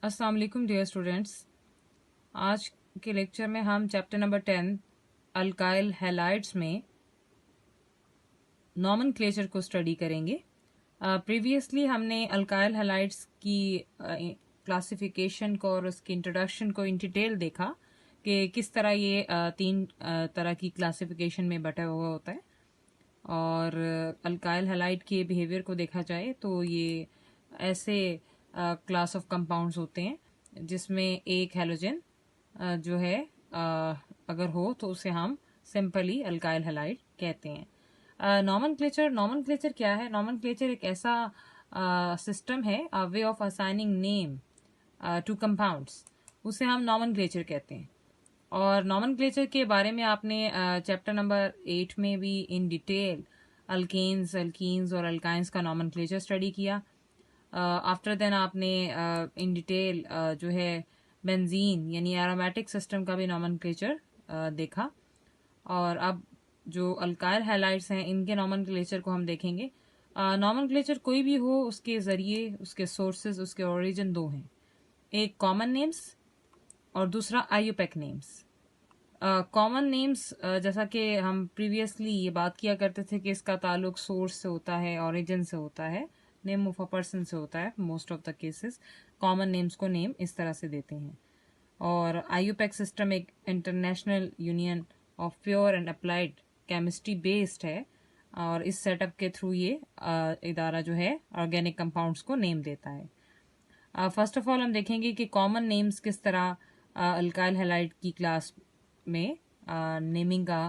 अस्सलाम वालेकुम dear students. आज के लेक्चर में हम चैप्टर नंबर 10 अल्काइल हैलाइड्स में नॉमेनक्लेचर को स्टडी करेंगे। प्रीवियसली हमने अल्काइल हैलाइड्स की क्लासिफिकेशन को और उसकी इंट्रोडक्शन को इन डिटेल देखा कि किस तरह ये तीन तरह की क्लासिफिकेशन में बटा हुआ होता है। और अल्काइल हैलाइड के बिहेवियर को देखा जाए तो ये ऐसे क्लास ऑफ कंपाउंड्स होते हैं जिसमें एक हैलोजन जो है अगर हो तो उसे हम सिंपली अल्काइल हैलाइड कहते हैं। नॉमेनक्लेचर क्या है? नॉमेनक्लेचर एक ऐसा सिस्टम है, way of assigning name two compounds, उसे हम नॉमेनक्लेचर कहते हैं। और नॉमेनक्लेचर के बारे में आपने चैप्टर नंबर 8 में भी इन डिटेल अल्केन्स, अल्कीन्स और अल्काइंस का नॉमेनक्लेचर स्टडी किया। आफ्टर देन आपने इन डिटेल जो है बेंजीन यानी एरोमेटिक सिस्टम का भी नॉमेनक्लेचर देखा। और अब जो अल्काइल हैलाइड्स हैं इनके नॉमेनक्लेचर को हम देखेंगे। नॉमेनक्लेचर कोई भी हो, उसके ज़रिए, उसके सोर्सेज, उसके ओरिजिन दो हैं, एक कॉमन नेम्स और दूसरा आईयूपैक नेम्स। कॉमन नेम्स जैसा कि हम प्रीवियसली ये बात किया करते थे कि इसका ताल्लुक सोर्स से होता है, ओरिजिन से होता है, नेम ऑफ अ पर्सन से होता है। Most of the cases common names को नेम इस तरह से देते हैं। और आईयूपैक सिस्टम एक international union of pure and applied chemistry based है और इस सेटअप के थ्रू ये इदारा जो है ऑर्गेनिक कंपाउंड्स को नेम देता है। फर्स्ट ऑफ ऑल हम देखेंगे कि कॉमन नेम्स किस तरह अल्काइल हैलाइड की क्लास में नेमिंग का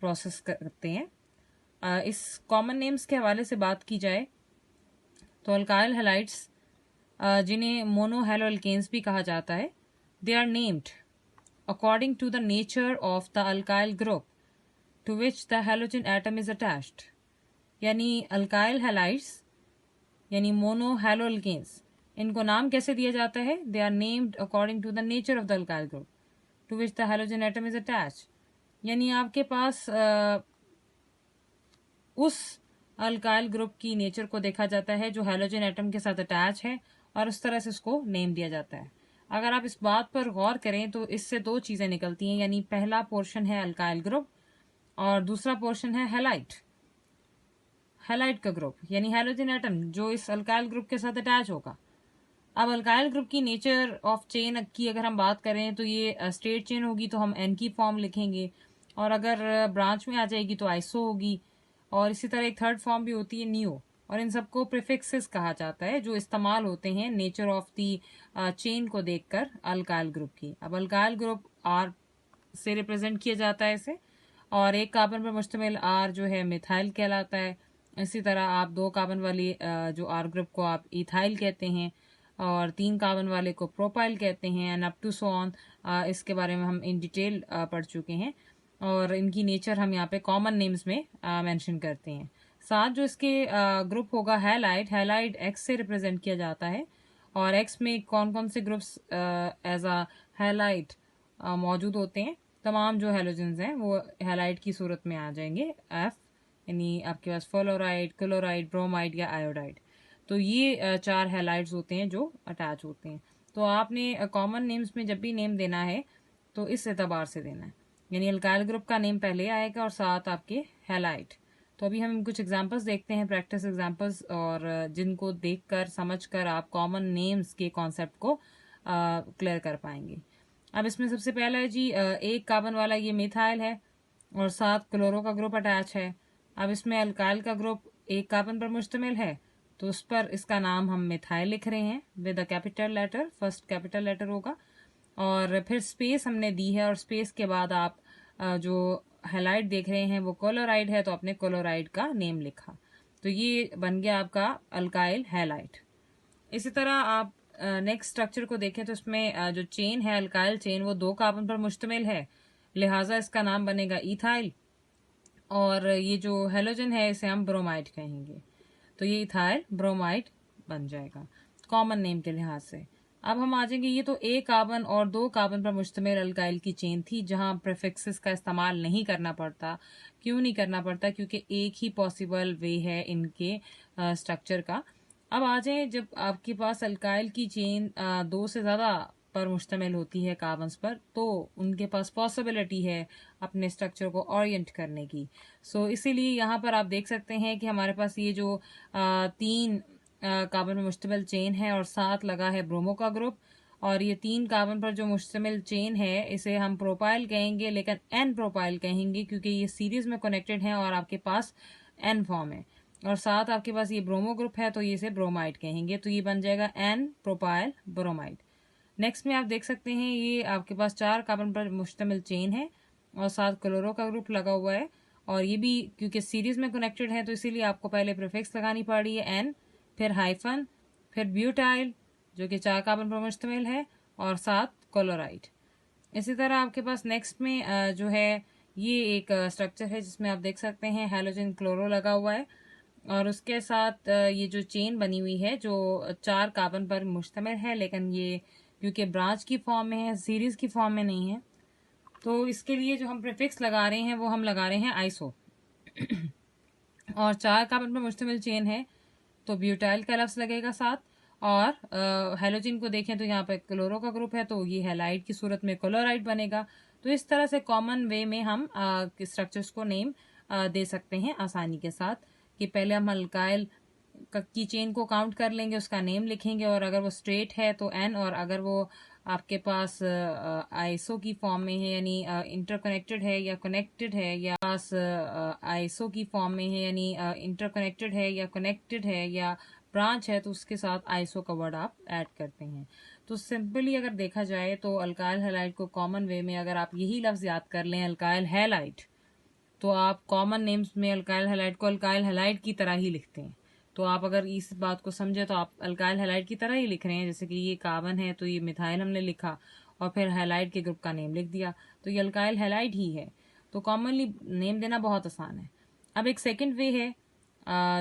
प्रोसेस करते हैं। इस कॉमन नेम्स के हवाले से बात की जाए तो अल्काइल हैलाइड्स जिन्हें मोनोहैलोअल्केन्स भी कहा जाता है, they are named according to the nature of the alkyl group to which the halogen atom is attached. यानी अल्काइल हैलाइड्स यानी मोनोहैलोअल्केन्स, इनको नाम कैसे दिया जाता है? They are named according to the nature of the alkyl group to which the halogen atom is attach. यानी आपके पास उस अल्काइल ग्रुप की नेचर को देखा जाता है जो हैलोजन एटम के साथ अटैच है और उस तरह से उसको नेम दिया जाता है। अगर आप इस बात पर गौर करें तो इससे दो चीज़ें निकलती हैं, यानी पहला पोर्शन है अल्काइल ग्रुप और दूसरा पोर्शन है हैलाइड। हैलाइड का ग्रुप यानी हैलोजन एटम जो इस अल्काइल ग्रुप के साथ अटैच होगा। अब अल्काइल ग्रुप की नेचर ऑफ चेन की अगर हम बात करें तो ये स्ट्रेट चेन होगी तो हम एन की फॉर्म लिखेंगे, और अगर ब्रांच में आ जाएगी तो आइसो होगी, और इसी तरह एक थर्ड फॉर्म भी होती है नियो। और इन सबको प्रीफिक्सेस कहा जाता है जो इस्तेमाल होते हैं नेचर ऑफ दी चेन को देखकर अल्काइल ग्रुप की। अब अल्काइल ग्रुप आर से रिप्रेजेंट किया जाता है इसे, और एक कार्बन पर मुश्तमिल आर जो है मिथाइल कहलाता है। इसी तरह आप दो कार्बन वाली जो आर ग्रुप को आप इथाइल कहते हैं और तीन कार्बन वाले को प्रोपाइल कहते हैं, and up to so on. इसके बारे में हम इन डिटेल पढ़ चुके हैं और इनकी नेचर हम यहाँ पे कॉमन नेम्स में मेंशन करते हैं। साथ जो इसके ग्रुप होगा हैलाइड, हैलाइड एक्स से रिप्रेजेंट किया जाता है, और एक्स में कौन कौन से ग्रुप्स एज अ हैलाइड मौजूद होते हैं? तमाम जो हैलोजन्स हैं वो हैलाइड की सूरत में आ जाएंगे। एफ यानी आपके पास फ्लोराइड, क्लोराइड, ब्रोमाइड या आयोडाइड। तो ये चार हैलाइड्स होते हैं जो अटैच होते हैं। तो आपने कॉमन नेम्स में जब भी नेम देना है तो इस एतबार से देना है, यानी अल्काइल ग्रुप का नेम पहले आएगा और साथ आपके हैलाइड। तो अभी हम कुछ एग्जांपल्स देखते हैं, प्रैक्टिस एग्जांपल्स, और जिनको देखकर समझकर आप कॉमन नेम्स के कॉन्सेप्ट को क्लियर कर पाएंगे। अब इसमें सबसे पहला है जी एक कार्बन वाला ये मिथाइल है और साथ क्लोरो का ग्रुप अटैच है। अब इसमें अल्काइल का ग्रुप एक कार्बन पर मुश्तमिल है तो उस पर इसका नाम हम मिथाइल लिख रहे हैं with a capital letter, first capital letter होगा। और फिर स्पेस हमने दी है और स्पेस के बाद आप जो हैलाइड देख रहे हैं वो क्लोराइड है तो आपने क्लोराइड का नेम लिखा, तो ये बन गया आपका अल्काइल हैलाइड। इसी तरह आप नेक्स्ट स्ट्रक्चर को देखें तो इसमें जो चेन है अल्काइल चेन वो दो कार्बन पर मुश्तमिल है, लिहाजा इसका नाम बनेगा इथाइल, और ये जो हैलोजन है इसे हम ब्रोमाइड कहेंगे, तो ये इथाइल ब्रोमाइड बन जाएगा कॉमन नेम के लिहाज से। अब हम आ जाएंगे, ये तो एक कार्बन और दो कार्बन पर मुश्तमिल अल्काइल की चेन थी जहां प्रीफिक्सेस का इस्तेमाल नहीं करना पड़ता। क्यों नहीं करना पड़ता? क्योंकि एक ही पॉसिबल वे है इनके स्ट्रक्चर का, अब आ जाए जब आपके पास अल्काइल की चेन दो से ज़्यादा पर मुश्तमिल होती है कार्बन्स पर, तो उनके पास पॉसिबिलिटी है अपने स्ट्रक्चर को ओरिएंट करने की। सो इसीलिए यहाँ पर आप देख सकते हैं कि हमारे पास ये जो तीन कार्बन पर मुश्तमिल चेन है और साथ लगा है ब्रोमो का ग्रुप, और ये तीन कार्बन पर जो मुश्तमिल चेन है इसे हम प्रोपाइल कहेंगे, लेकिन एन प्रोपाइल कहेंगे क्योंकि ये सीरीज में कनेक्टेड हैं और आपके पास एन फॉर्म है, और साथ आपके पास ये ब्रोमो ग्रुप है तो ये इसे ब्रोमाइड कहेंगे। तो ये बन जाएगा एन प्रोपाइल ब्रोमाइड। नेक्स्ट में आप देख सकते हैं ये आपके पास चार कार्बन पर मुश्तमिल चेन है और साथ क्लोरो का ग्रुप लगा हुआ है, और ये भी क्योंकि सीरीज में कनेक्टेड है तो इसीलिए आपको पहले प्रीफिक्स लगानी पड़ रही है एन, फिर हाइफन, फिर ब्यूटाइल जो कि चार कार्बन पर मुश्तमिल है, और साथ क्लोराइड। इसी तरह आपके पास नेक्स्ट में जो है ये एक स्ट्रक्चर है जिसमें आप देख सकते हैं हैलोजन क्लोरो लगा हुआ है, और उसके साथ ये जो चेन बनी हुई है जो चार कार्बन पर मुश्तमिल है, लेकिन ये क्योंकि ब्रांच की फॉर्म में है, सीरीज की फॉर्म में नहीं है, तो इसके लिए जो हम प्रीफिक्स लगा रहे हैं वो हम लगा रहे हैं आइसो। और चार कार्बन पर मुश्तमिल चेन है तो ब्यूटाइल का लफ्ज लगेगा साथ, और हेलोजिन को देखें तो यहाँ पे क्लोरो का ग्रुप है तो ये हैलाइड की सूरत में क्लोराइड बनेगा। तो इस तरह से कॉमन वे में हम स्ट्रक्चर्स को नेम दे सकते हैं आसानी के साथ, कि पहले हम अल्काइल की चेन को काउंट कर लेंगे, उसका नेम लिखेंगे, और अगर वो स्ट्रेट है तो एन, और अगर वो आपके पास आइसो की फॉर्म में है यानी इंटरकनेक्टेड है या कनेक्टेड है, या पास आइसो की फॉर्म में है यानी इंटरकनेक्टेड है या कनेक्टेड है या ब्रांच है, तो उसके साथ आइसो का वर्ड आप ऐड करते हैं। तो सिंपली अगर देखा जाए तो अल्काइल हैलाइड को कॉमन वे में अगर आप यही लफ्ज याद कर लें अल्काइल हैलाइड, तो आप कॉमन नेम्स में अल्काइल हैलाइड को अल्काइल हैलाइड की तरह ही लिखते हैं। तो आप अगर इस बात को समझे तो आप अल्काइल हैलाइड की तरह ही लिख रहे हैं, जैसे कि ये कार्बन है तो ये मिथाइल हमने लिखा और फिर हैलाइड के ग्रुप का नेम लिख दिया, तो ये अल्काइल हैलाइड ही है। तो कॉमनली नेम देना बहुत आसान है। अब एक सेकेंड वे है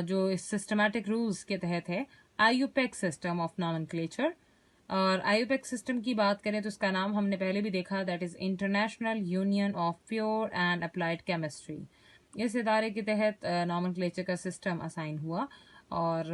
जो इस सिस्टमैटिक रूल्स के तहत है, आईयूपैक सिस्टम ऑफ नॉमेनक्लेचर। और आईयूपैक सिस्टम की बात करें तो इसका नाम हमने पहले भी देखा, that is international union of pure and applied chemistry. इस इदारे के तहत नॉमेनक्लेचर का सिस्टम असाइन हुआ और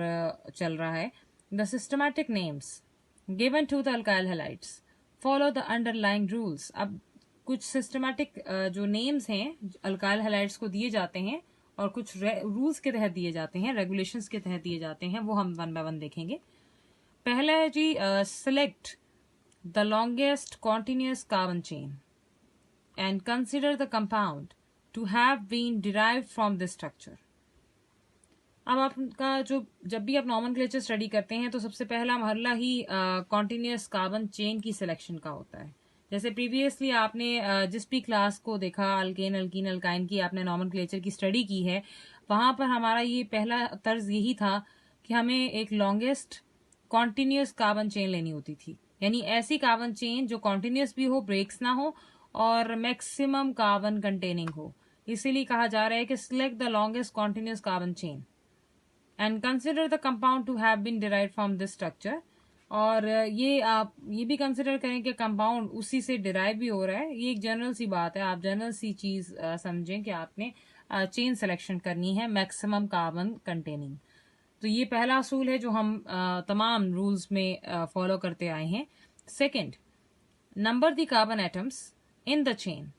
चल रहा है। The systematic names given to the alkyl halides follow the underlying rules. अब कुछ सिस्टमैटिक जो नेम्स हैं अल्काइल हैलाइड्स को दिए जाते हैं और कुछ रूल्स के तहत दिए जाते हैं, रेगुलेशंस के तहत दिए जाते हैं, वो हम वन बाय वन देखेंगे। पहला है जी select the longest continuous carbon chain and consider the compound to have been derived from this structure. अब आपका जो जब भी आप नॉमेनक्लेचर स्टडी करते हैं तो सबसे पहला मरहला ही कॉन्टिन्यूस कार्बन चेन की सिलेक्शन का होता है। जैसे प्रीवियसली आपने जिस भी क्लास को देखा अल्केन अल्कीन अल्काइन की आपने नॉमेनक्लेचर की स्टडी की है, वहां पर हमारा ये पहला तर्ज यही था कि हमें एक लॉन्गेस्ट कॉन्टिन्यूस कार्बन चेन लेनी होती थी, यानी ऐसी कार्बन चेन जो कॉन्टिन्यूस भी हो, ब्रेक्स ना हो और मैक्सिमम कार्बन कंटेनिंग हो। इसीलिए कहा जा रहा है कि select the longest continuous carbon chain and consider the compound to have been derive from this structure. और ये आप ये भी कंसिडर करें कि कंपाउंड उसी से डिराइव भी हो रहा है। ये एक जनरल सी बात है, आप जनरल सी चीज समझें कि आपने चेन सिलेक्शन करनी है मैक्सिमम कार्बन कंटेनिंग। तो ये पहला असूल है जो हम तमाम रूल्स में फॉलो करते आए हैं। Second, number the carbon atoms in the chain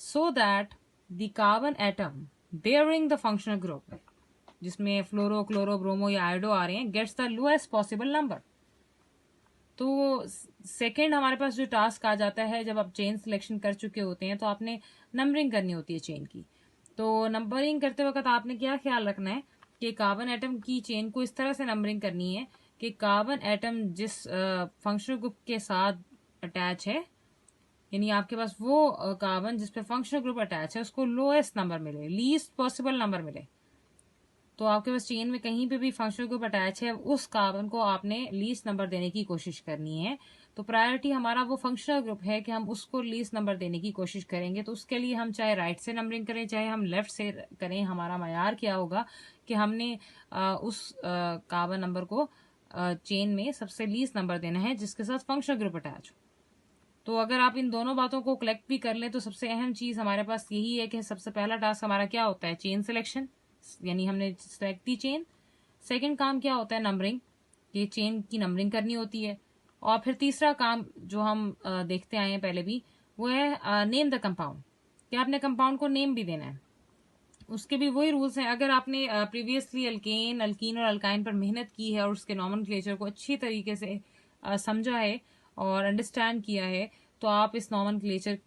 so that the carbon atom bearing the functional group, जिसमें फ्लोरो क्लोरो ब्रोमो या आयोडो आ रहे हैं, gets the lowest possible number. तो सेकंड हमारे पास जो टास्क आ जाता है जब आप चेन सिलेक्शन कर चुके होते हैं तो आपने नंबरिंग करनी होती है चेन की। तो नंबरिंग करते वक्त आपने क्या ख्याल रखना है कि कार्बन एटम की चेन को इस तरह से नंबरिंग करनी है कि कार्बन एटम जिस फंक्शनल ग्रुप के साथ अटैच है, यानी आपके पास वो कार्बन जिस पे फंक्शनल ग्रुप अटैच है उसको लोएस्ट नंबर मिले, लीस्ट पॉसिबल नंबर मिले। तो आपके पास चेन में कहीं पे भी फंक्शनल ग्रुप अटैच है उस कार्बन को आपने लीस्ट नंबर देने की कोशिश करनी है। तो प्रायोरिटी हमारा वो फंक्शनल ग्रुप है कि हम उसको लीस्ट नंबर देने की कोशिश करेंगे। तो उसके लिए हम चाहे राइट से नंबरिंग करें चाहे हम लेफ्ट से करें, हमारा मयार क्या होगा कि हमने उस कार्बन नंबर को चेन में सबसे लीस्ट नंबर देना है जिसके साथ फंक्शनल ग्रुप अटैच हो। तो अगर आप इन दोनों बातों को कलेक्ट भी कर लें तो सबसे अहम चीज हमारे पास यही है कि सबसे पहला टास्क हमारा क्या होता है, चेन सिलेक्शन, यानी हमने सेलेक्ट दी चेन। सेकंड काम क्या होता है, नंबरिंग। कि चेन की नंबरिंग करनी होती है। और फिर तीसरा काम जो हम देखते आए हैं पहले भी, वो है नेम द कंपाउंड, कि आपने कंपाउंड को नेम भी देना है। उसके भी वही रूल्स हैं। अगर आपने प्रीवियसली अल्केन, अल्कीन और अल्काइन पर मेहनत की है और उसके नॉमेनक्लेचर को अच्छी तरीके से समझा है और अंडरस्टैंड किया है, तो आप इस नॉमेनक्लेचर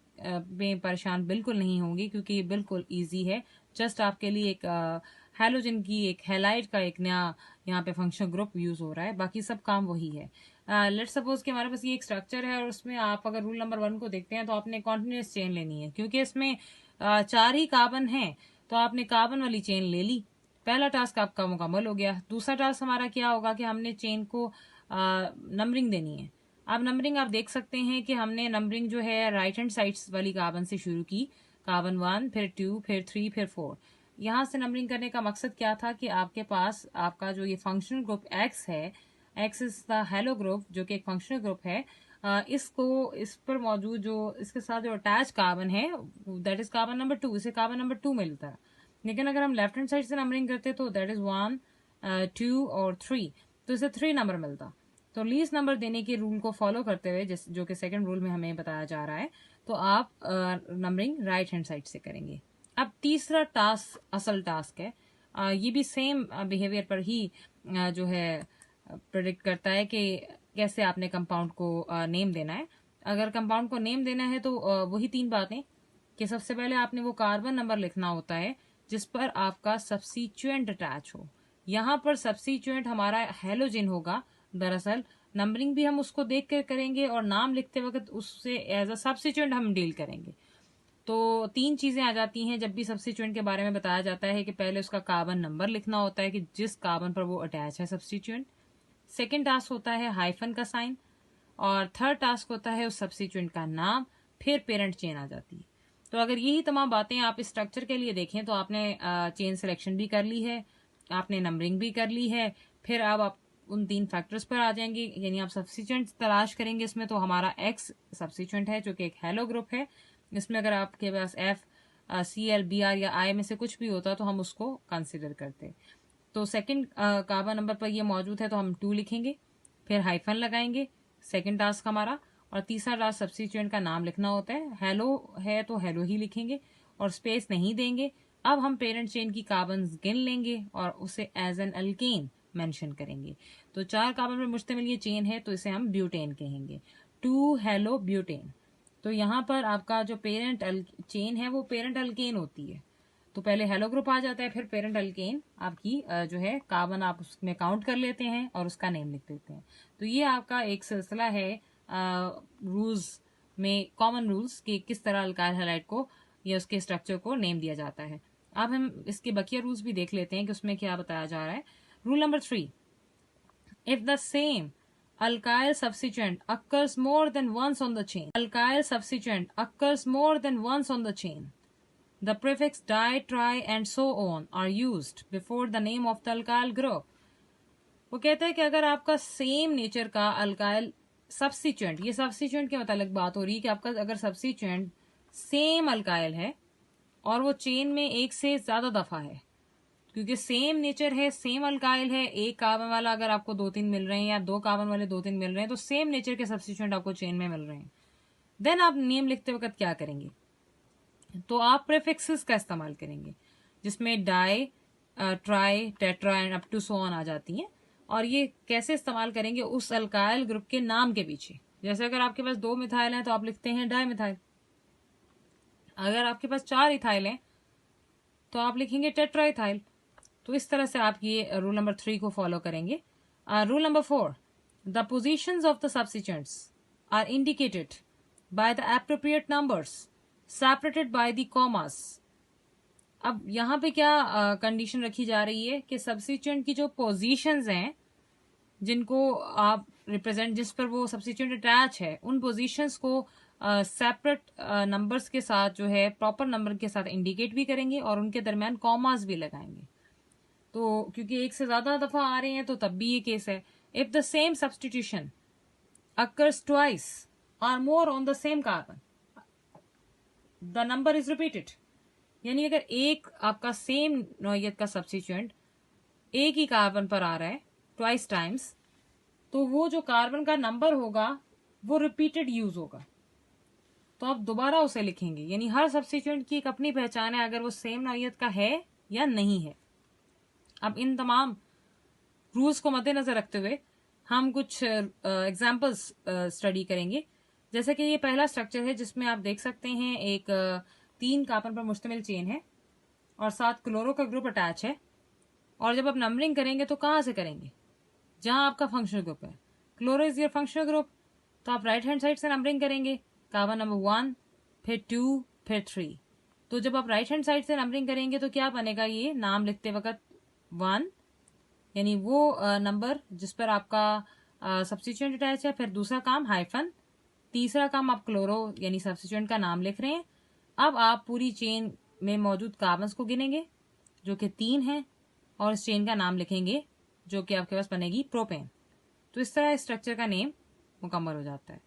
में परेशान बिल्कुल नहीं होंगे, क्योंकि ये बिल्कुल ईजी है। जस्ट आपके लिए एक हैलोजन की, एक हैलाइड का एक नया यहाँ पे फंक्शनल ग्रुप यूज हो रहा है, बाकी सब काम वही है। लेट्स सपोज कि हमारे पास ये एक स्ट्रक्चर है और उसमें आप अगर रूल नंबर 1 को देखते हैं तो आपने कॉन्टिन्यूस चेन लेनी है, क्योंकि इसमें 4 ही कार्बन हैं, तो आपने कार्बन वाली चेन ले ली। पहला टास्क आपका मुकम्मल हो गया। दूसरा टास्क हमारा क्या होगा कि हमने चेन को नंबरिंग देनी है। अब नंबरिंग आप देख सकते हैं कि हमने नंबरिंग जो है राइट हैंड साइड्स वाली कार्बन से शुरू की, कार्बन 1, फिर 2, फिर 3, फिर 4। यहाँ से नंबरिंग करने का मकसद क्या था कि आपके पास आपका जो ये फंक्शनल ग्रुप एक्स है, x is the hello group, जो कि एक फंक्शनल ग्रुप है, इसको, इस पर मौजूद जो इसके साथ जो अटैच कार्बन है, दैट इज कार्बन नंबर 2, इसे कार्बन नंबर 2 मिलता है। लेकिन अगर हम लेफ्ट हैंड साइड से नंबरिंग करते तो दैट इज 1, 2 और 3, तो इसे 3 नंबर मिलता। तो लीस्ट नंबर देने के रूल को फॉलो करते हुए, जो कि सेकंड रूल में हमें बताया जा रहा है, तो आप नंबरिंग राइट हैंड साइड से करेंगे। अब तीसरा टास्क असल टास्क है। ये भी सेम बिहेवियर पर ही जो है प्रेडिक्ट करता है कि कैसे आपने कंपाउंड को नेम देना है। अगर कंपाउंड को नेम देना है तो वही 3 बातें, कि सबसे पहले आपने वो कार्बन नंबर लिखना होता है जिस पर आपका सब्स्टिट्यूएंट अटैच हो। यहाँ पर सब्स्टिट्यूएंट हमारा हैलोजन होगा। दरअसल नंबरिंग भी हम उसको देख कर करेंगे और नाम लिखते वक्त उससे एज अ सब्स्टिट्यूएंट हम डील करेंगे। तो 3 चीजें आ जाती हैं जब भी सब्स्टिट्यूएंट के बारे में बताया जाता है, कि पहले उसका कार्बन नंबर लिखना होता है कि जिस कार्बन पर वो अटैच है सब्स्टिट्यूएंट। सेकेंड टास्क होता है हाइफन का साइन, और थर्ड टास्क होता है उस सब्स्टिट्यूएंट का नाम, फिर पेरेंट चेन आ जाती है। तो अगर यही तमाम बातें आप इस स्ट्रक्चर के लिए देखें तो आपने चेन सिलेक्शन भी कर ली है, आपने नंबरिंग भी कर ली है, फिर अब आप उन 3 फैक्टर्स पर आ जाएंगे, यानी आप सब्स्टिट्यूएंट तलाश करेंगे इसमें। तो हमारा एक्स सब्स्टिट्यूएंट है जो कि एक हेलो ग्रुप है। इसमें अगर आपके पास F, C L, B R या आई में से कुछ भी होता तो हम उसको कंसिडर करते। तो सेकंड कार्बन नंबर पर ये मौजूद है तो हम 2 लिखेंगे, फिर हाइफन लगाएंगे, सेकंड टास्क हमारा। और तीसरा टास्क सब्स्टिट्यूएंट का नाम लिखना होता है। हेलो है तो हेलो ही लिखेंगे और स्पेस नहीं देंगे। अब हम पेरेंट चेन की कार्बन गिन लेंगे और उसे एज एन अल्केन मेंशन करेंगे। तो 4 कार्बन पर मुश्तमिल ये चेन है तो इसे हम ब्यूटेन कहेंगे। 2 हेलो ब्यूटेन। तो यहाँ पर आपका जो पेरेंट चेन है वो पेरेंट अल्केन होती है। तो पहले हेलो ग्रुप आ जाता है, फिर पेरेंट अल्केन आपकी जो है कार्बन आप उसमें काउंट कर लेते हैं और उसका नेम लिख देते हैं। तो ये आपका एक सिलसिला है रूल्स में, कॉमन रूल्स, कि किस तरह अल्काइल हैलाइड को या उसके स्ट्रक्चर को नेम दिया जाता है। अब हम इसके बकिया रूल्स भी देख लेते हैं कि उसमें क्या बताया जा रहा है। Rule number 3, if the same alkyl substituent occurs more than once on the chain, alkyl substituent occurs more than once on the chain, the prefix di, tri and so on are used before the name of the alkyl group. वो कहता है कि अगर आपका same nature का alkyl substituent, ये substituent के मतलब बात हो रही है कि आपका अगर सब्स्टिट्यूएंट सेम अल्काइल है और वो चेन में एक से ज्यादा दफा है, क्योंकि सेम नेचर है, सेम अल्काइल है, एक कार्बन वाला अगर आपको 2-3 मिल रहे हैं या 2 कार्बन वाले 2-3 मिल रहे हैं, तो सेम नेचर के सब्स्टिट्यूएंट आपको चेन में मिल रहे हैं, देन आप नेम लिखते वक्त क्या करेंगे, तो आप प्रेफिक्सेस का इस्तेमाल करेंगे जिसमें di, tri, tetra and up to so on आ जाती हैं। और ये कैसे इस्तेमाल करेंगे, उस अल्काइल ग्रुप के नाम के पीछे। जैसे अगर आपके पास 2 मिथाइल हैं तो आप लिखते हैं डाई मिथाइल। अगर आपके पास 4 इथाइल हैं तो आप लिखेंगे टेट्रा इथाइल। तो इस तरह से आप ये रूल नंबर 3 को फॉलो करेंगे। Rule number 4, the positions of the substituents are indicated by the appropriate numbers separated by the commas. अब यहाँ पे क्या कंडीशन रखी जा रही है कि सब्स्टिट्यूएंट की जो पोजीशंस हैं जिनको आप रिप्रेजेंट, जिस पर वो सब्स्टिट्यूएंट अटैच है, उन पोजीशंस को सेपरेट नंबर्स के साथ जो है प्रॉपर नंबर के साथ इंडिकेट भी करेंगे और उनके दरमियान कॉमास भी लगाएंगे। तो क्योंकि एक से ज्यादा दफा आ रहे हैं तो तब भी ये केस है। If the same substitution occurs twice or more on the same carbon, the number is repeated। यानी अगर एक आपका सेम नौयत का सब्स्टिट्यूएंट एक ही कार्बन पर आ रहा है ट्वाइस टाइम्स, तो वो जो कार्बन का नंबर होगा वो रिपीटेड यूज होगा, तो आप दोबारा उसे लिखेंगे। यानी हर सब्स्टिट्यूएंट की एक अपनी पहचान है, अगर वो सेम नौइयत का है या नहीं है। अब इन तमाम रूल्स को मद्देनजर रखते हुए हम कुछ एग्जाम्पल्स स्टडी करेंगे। जैसे कि ये पहला स्ट्रक्चर है जिसमें आप देख सकते हैं एक 3 कार्बन पर मुश्तमिल चेन है और 7 क्लोरो का ग्रुप अटैच है। और जब आप नंबरिंग करेंगे तो कहाँ से करेंगे? जहां आपका फंक्शनल ग्रुप है। Chloro is your functional group, तो आप राइट हैंड साइड से नंबरिंग करेंगे। कार्बन नंबर 1, फिर 2, फिर 3। तो जब आप राइट हैंड साइड से नंबरिंग करेंगे तो क्या बनेगा? ये नाम लिखते वक्त 1 यानी वो नंबर जिस पर आपका सब्स्टिट्यूएंट अटैच है। फिर दूसरा काम हाइफन, तीसरा काम आप क्लोरो यानी सब्स्टिट्यूएंट का नाम लिख रहे हैं। अब आप पूरी चेन में मौजूद कार्बन्स को गिनेंगे जो कि 3 हैं और इस चेन का नाम लिखेंगे जो कि आपके पास बनेगी प्रोपेन। तो इस तरह स्ट्रक्चर का नेम मुकम्मल हो जाता है।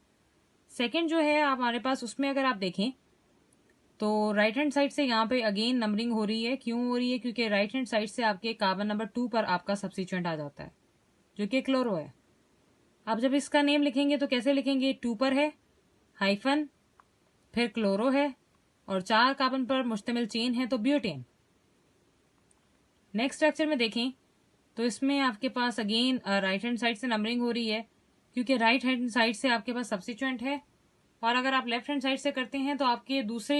सेकंड जो है हमारे पास, उसमें अगर आप देखें तो राइट हैंड साइड से यहाँ पे अगेन नंबरिंग हो रही है। क्यों हो रही है? क्योंकि राइट हैंड साइड से आपके कार्बन नंबर 2 पर आपका सब्स्टिट्यूएंट आ जाता है जो कि क्लोरो है। अब जब इसका नेम लिखेंगे तो कैसे लिखेंगे? 2 पर है, हाइफन, फिर क्लोरो है और 4 कार्बन पर मुश्तमिल चेन है तो ब्यूटेन। नेक्स्ट स्ट्रक्चर में देखें तो इसमें आपके पास अगेन राइट हैंड साइड से नंबरिंग हो रही है क्योंकि राइट हैंड साइड से आपके पास सब्स्टिट्यूएंट है। और अगर आप लेफ्ट हैंड साइड से करते हैं तो आपके दूसरे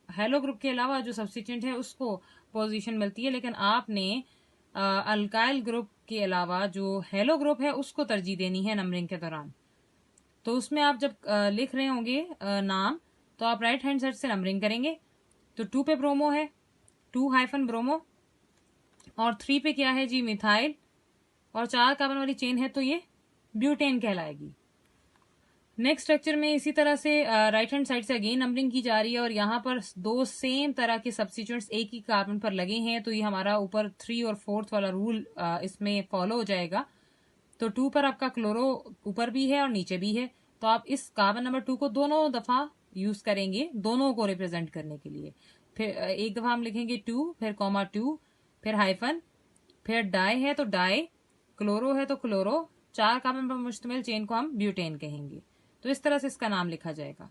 हेलो ग्रुप के अलावा जो सब्स्टिट्यूएंट है उसको पोजीशन मिलती है, लेकिन आपने अल्काइल ग्रुप के अलावा जो हेलो ग्रुप है उसको तरजीह देनी है नंबरिंग के दौरान। तो उसमें आप जब लिख रहे होंगे नाम, तो आप राइट हैंड साइड से नंबरिंग करेंगे। तो 2 पे ब्रोमो है, 2 हाइफन ब्रोमो, और 3 पे क्या है जी? मिथाइल, और 4 कार्बन वाली चेन है तो ये ब्यूटेन कहलाएगी। नेक्स्ट स्ट्रक्चर में इसी तरह से राइट हैंड साइड से अगेन नंबरिंग की जा रही है और यहाँ पर 2 सेम तरह के सब्स्टिट्यूएंट्स एक ही कार्बन पर लगे हैं, तो ये हमारा ऊपर 3 और 4th वाला रूल इसमें फॉलो हो जाएगा। तो 2 पर आपका क्लोरो ऊपर भी है और नीचे भी है, तो आप इस कार्बन नंबर 2 को दोनों दफा यूज करेंगे दोनों को रिप्रेजेंट करने के लिए। फिर एक दफा हम लिखेंगे 2, फिर कॉमा 2, फिर हाइफन, फिर डाई है तो डाई, क्लोरो है तो क्लोरो, 4 कार्बन पर मुश्तमिल चेन को हम ब्यूटेन कहेंगे। तो इस तरह से इसका नाम लिखा जाएगा।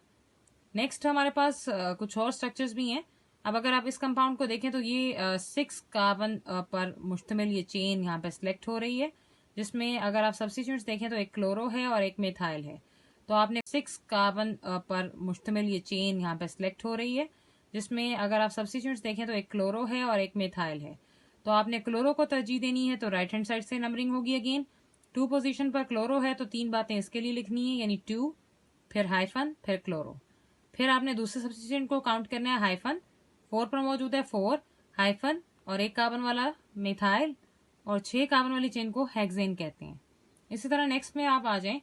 नेक्स्ट हमारे पास कुछ और स्ट्रक्चर्स भी हैं। अब अगर आप इस कंपाउंड को देखें तो ये 6 कार्बन पर मुश्तमिल ये चेन यहाँ पे सिलेक्ट हो रही है, जिसमें अगर आप सब्स्टिट्यूएंट्स देखें तो एक क्लोरो है और एक मिथाइल है। तो आपने 6 कार्बन पर मुश्तमिल ये चेन यहाँ पे सिलेक्ट हो रही है, जिसमें अगर आप सब्स्टिट्यूएंट्स देखें तो एक क्लोरो है और एक मिथाइल है। तो आपने क्लोरो को तरजीह देनी है, तो राइट हैंड साइड से नंबरिंग होगी। अगेन 2 पोजीशन पर क्लोरो है तो 3 बातें इसके लिए लिखनी है, यानी 2, फिर हाइफन, फिर क्लोरो। फिर आपने दूसरे सब्स्टिट्यूएंट को काउंट करना है, हाइफन, 4 पर मौजूद है 4, हाइफन और 1 कार्बन वाला मिथाइल, और 6 कार्बन वाली चेन को हेक्सेन कहते हैं। इसी तरह नेक्स्ट में आप आ जाएं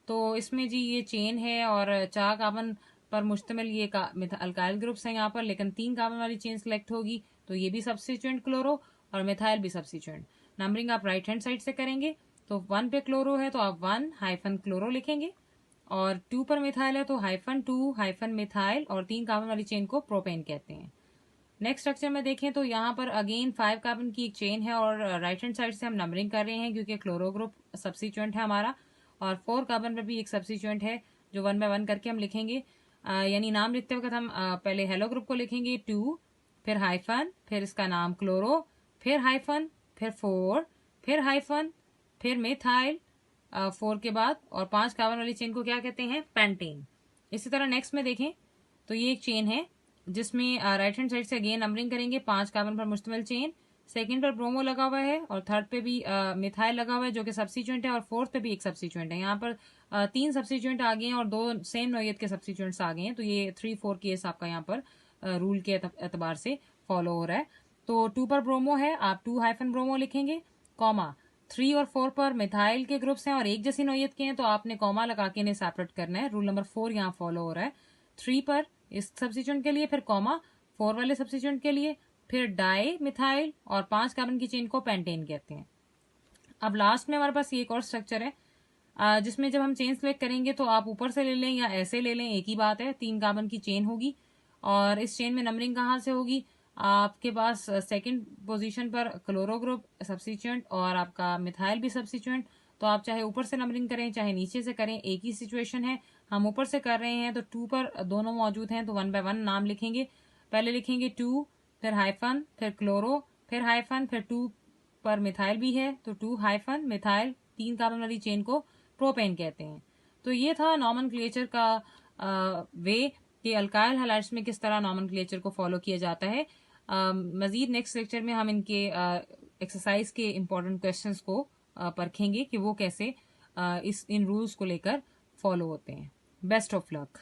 तो इसमें जी ये चेन है और 4 कार्बन पर मुश्तमिल ये अल्काइल ग्रुप्स हैं यहाँ पर, लेकिन 3 कार्बन वाली चेन सिलेक्ट होगी तो ये भी सब्स्टिट्यूएंट क्लोरो और मिथाइल भी सब्स्टिट्यूएंट। नंबरिंग आप राइट हैंड साइड से करेंगे, तो 1 पे क्लोरो है तो आप 1 हाइफन क्लोरो लिखेंगे, और 2 पर मिथाइल है तो हाइफन 2 हाइफन मिथाइल, और 3 कार्बन वाली चेन को प्रोपेन कहते हैं। नेक्स्ट स्ट्रक्चर में देखें तो यहाँ पर अगेन 5 कार्बन की एक चेन है और राइट हैंड साइड से हम नंबरिंग कर रहे हैं क्योंकि क्लोरो ग्रुप सब्स्टिट्यूएंट है हमारा, और 4 कार्बन पर भी एक सब्स्टिट्यूएंट है जो 1 बाय 1 करके हम लिखेंगे। यानी नाम लिखते वक्त हम पहले हेलो ग्रुप को लिखेंगे 2, फिर हाइफन, फिर इसका नाम क्लोरो, फिर हाइफन, फिर 4, फिर हाइफन, फिर मिथाइल 4 के बाद, और 5 कार्बन वाली चेन को क्या कहते हैं? पेंटेन। इसी तरह नेक्स्ट में देखें तो ये एक चेन है जिसमें राइट हैंड साइड से अगेन नंबरिंग करेंगे, 5 कार्बन पर मुश्तमिल चेन, सेकंड पर ब्रोमो लगा हुआ है और थर्ड पे भी मिथाइल लगा हुआ है जो कि सब्स्टिट्यूएंट है, और फोर्थ पे भी एक सब्स्टिट्यूएंट है। यहाँ पर 3 सब्स्टिट्यूएंट आ गए हैं और 2 सेम नौइयत के सब्स्टिट्यूएंट्स आ गए हैं, तो ये 3-4 केस आपका यहाँ पर रूल के एतबार से फॉलो हो रहा है। तो 2 पर ब्रोमो है, आप 2 हाइफन ब्रोमो लिखेंगे, कॉमा 3 और 4 पर मिथाइल के ग्रुप्स हैं और एक जैसी नौइयत के हैं, तो आपने कॉमा लगा के इन्हें सेपरेट करना है। रूल नंबर 4 यहाँ फॉलो हो रहा है। 3 पर इस सब्स्टिट्यूएंट के लिए, फिर कॉमा 4 वाले सब्स्टिट्यूएंट के लिए, फिर डाई मिथाइल, और 5 कार्बन की चेन को पेंटेन कहते हैं। अब लास्ट में हमारे पास ये एक और स्ट्रक्चर है जिसमें जब हम चेन सिलेक्ट करेंगे तो आप ऊपर से ले लें या ऐसे ले लें, एक ही बात है। 3 कार्बन की चेन होगी और इस चेन में नंबरिंग कहाँ से होगी? आपके पास सेकंड पोजीशन पर क्लोरो ग्रुप सब्स्टिट्यूएंट और आपका मिथाइल भी सब्स्टिट्यूएंट, तो आप चाहे ऊपर से नंबरिंग करें चाहे नीचे से करें, एक ही सिचुएशन है। हम ऊपर से कर रहे हैं तो 2 पर दोनों मौजूद हैं, तो 1 बाय 1 नाम लिखेंगे। पहले लिखेंगे 2, फिर हाइफन, फिर क्लोरो, फिर हाइफन, फिर 2 पर मिथाइल भी है तो 2 हाइफन मिथाइल, 3 कार्बन वाली चेन को प्रोपेन कहते हैं। तो ये था नॉमेनक्लेचर का वे कि अल्काइल हैलाइड्स में किस तरह नॉमेनक्लेचर को फॉलो किया जाता है। मजीद नेक्स्ट लेक्चर में हम इनके एक्सरसाइज के इम्पोर्टेंट क्वेश्चंस को परखेंगे कि वो कैसे इन रूल्स को लेकर फॉलो होते हैं। Best of luck.